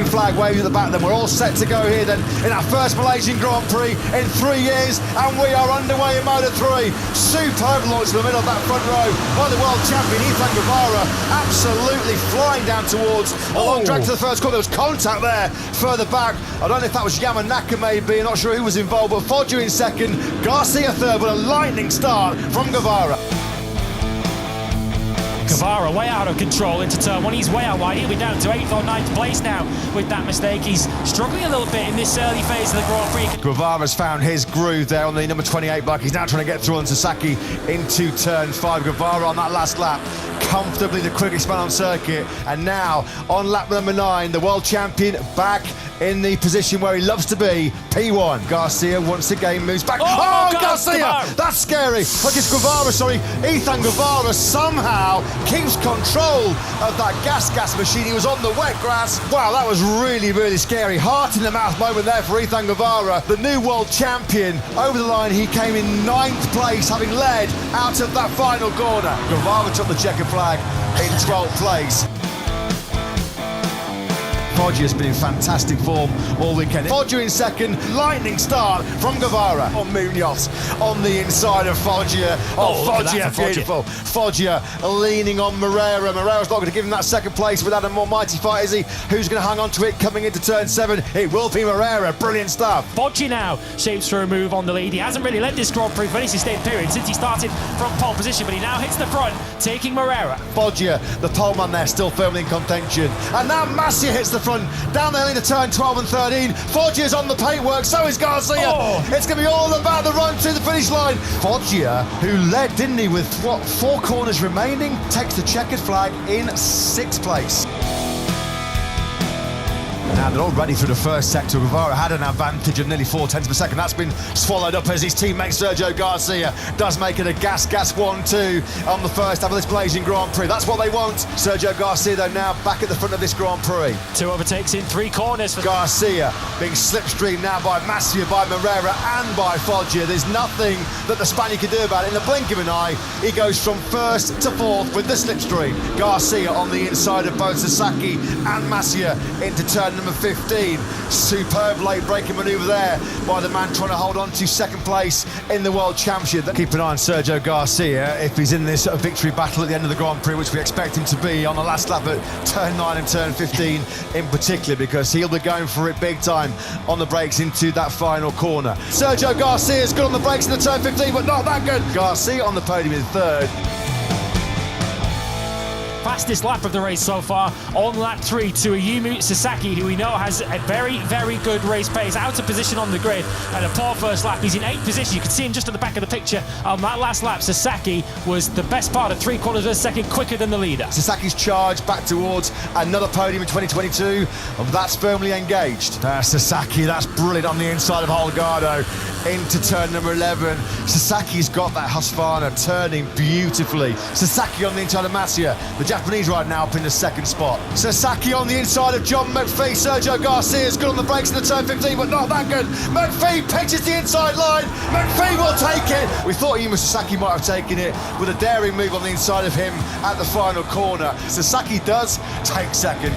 green flag waving at the back. Then we're all set to go here then in our first Malaysian Grand Prix in 3 years, and we are underway in Moto3. Superb launch in the middle of that front row by the world champion Ethan Guevara, absolutely flying down towards a long drag to the first corner. There was contact there further back. I don't know if that was Yamanaka maybe, I'm not sure who was involved, but Foggia in second, Garcia third, but a lightning start from Guevara. Guevara way out of control into turn one. He's way out wide. He'll be down to 8th or 9th place now with that mistake. He's struggling a little bit in this early phase of the Grand Prix. Guevara's found his groove there on the number 28 bike. He's now trying to get through on Sasaki into turn 5. Guevara on that last lap, comfortably the quickest man on circuit. And now on lap number 9, the world champion back in the position where he loves to be, P1. Garcia once again moves back. Oh, Garcia! Guevara. That's scary. Look, it's Guevara, sorry. Ethan Guevara somehow keeps control of that gas machine. He was on the wet grass. Wow, that was really, really scary. Heart in the mouth moment there for Ethan Guevara, the new world champion. Over the line, he came in 9th place, having led out of that final corner. Guevara took the checkered flag in 12th place. Foggia's been in fantastic form all weekend. Foggia in second, lightning start from Guevara on Munoz on the inside of Foggia. Foggia, beautiful. Foggia leaning on Moreira. Moreira's not going to give him that second place without a more mighty fight, is he? Who's going to hang on to it coming into turn 7? It will be Moreira. Brilliant stuff. Foggia now shapes for a move on the lead. He hasn't really led this Grand Prix for any sustained period since he started from pole position, but he now hits the front, taking Moreira. Foggia, the poleman there, still firmly in contention. And now Masia hits the front, down the hill into turn 12 and 13. Foggia's on the paintwork, so is Garcia. It's going to be all about the run to the finish line. Foggia, who led, didn't he, with what, 4 corners remaining, takes the checkered flag in 6th place. Now they're already through the first sector. Guevara had an advantage of nearly 4/10 of a second. That's been swallowed up as his teammate Sergio Garcia does make it a gas 1-2 on the first half of this Malaysian Grand Prix. That's what they want. Sergio Garcia, though, now back at the front of this Grand Prix. 2 overtakes in 3 corners for Garcia being slipstreamed now by Masia, by Moreira and by Foggia. There's nothing that the Spaniard can do about it. In the blink of an eye, he goes from 1st to 4th with the slipstream. Garcia on the inside of both Sasaki and Masia into turn number 15. Superb late braking manoeuvre there by the man trying to hold on to 2nd place in the World Championship. Keep an eye on Sergio Garcia if he's in this victory battle at the end of the Grand Prix, which we expect him to be on the last lap at turn 9 and turn 15 in particular, because he'll be going for it big time on the brakes into that final corner. Sergio Garcia's good on the brakes into turn 15, but not that good. Garcia on the podium in 3rd. fastest lap of the race so far on lap 3 to Ayumu Sasaki, who we know has a very, very good race pace, out of position on the grid, and a poor first lap. He's in 8th position. You can see him just at the back of the picture. On that last lap, Sasaki was the best part of 3/4 of a second quicker than the leader. Sasaki's charge back towards another podium in 2022, and that's firmly engaged. Sasaki, that's brilliant on the inside of Holgado into turn number 11. Sasaki's got that Husqvarna turning beautifully. Sasaki on the inside of Masia, the Japanese right now up in the 2nd spot. Sasaki on the inside of John McPhee. Sergio Garcia's good on the brakes in the turn 15, but not that good. McPhee pitches the inside line. McPhee will take it. We thought Ayumu Sasaki might have taken it with a daring move on the inside of him at the final corner. Sasaki does take 2nd.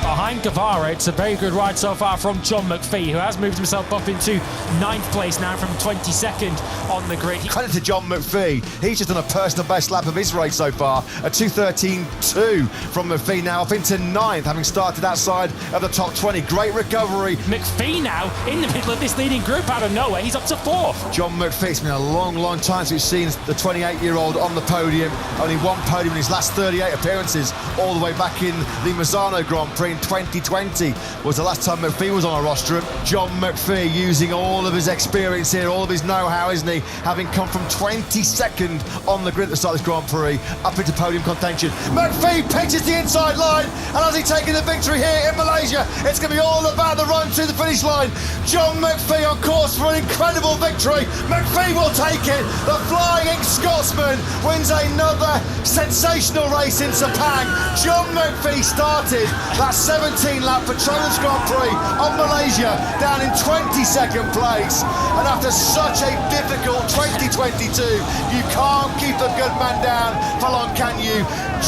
Behind Guevara, it's a very good ride so far from John McPhee, who has moved himself up into 9th place now from 22nd on the grid. Credit to John McPhee. He's just done a personal best lap of his race so far, a 2:13.2 from McPhee, now up into 9th, having started outside of the top 20. Great recovery. McPhee now in the middle of this leading group out of nowhere. He's up to 4th. John McPhee, it's been a long, long time since we've seen the 28-year-old on the podium. Only one podium in his last 38 appearances, all the way back in the Mazzano Grand Prix in 2020 was the last time McPhee was on a rostrum. John McPhee using all of his experience here, all of his know-how, isn't he? Having come from 22nd on the grid at the start of this Grand Prix, up into podium contention. McPhee pitches the inside line, and has he taken the victory here in Malaysia? It's going to be all about the run to the finish line. John McPhee on course for an incredible victory. McPhee will take it. The Flying Scotsman wins another sensational race in Sepang. John McPhee started that 17-lap Petronas Grand Prix on Malaysia down in 22nd place, and after such a difficult 2022, you can't keep a good man down for long, can you?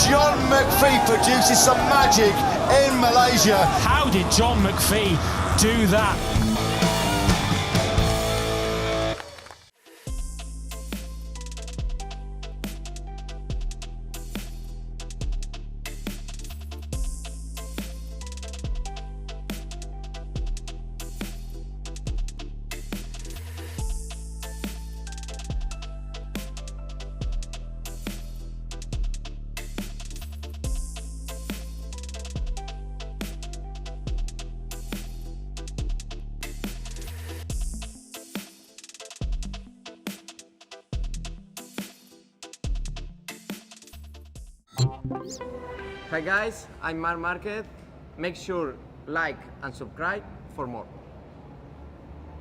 John McPhee produces some magic in Malaysia. How did John McPhee do that? Hi guys, I'm Mark Marquez. Make sure like and subscribe for more.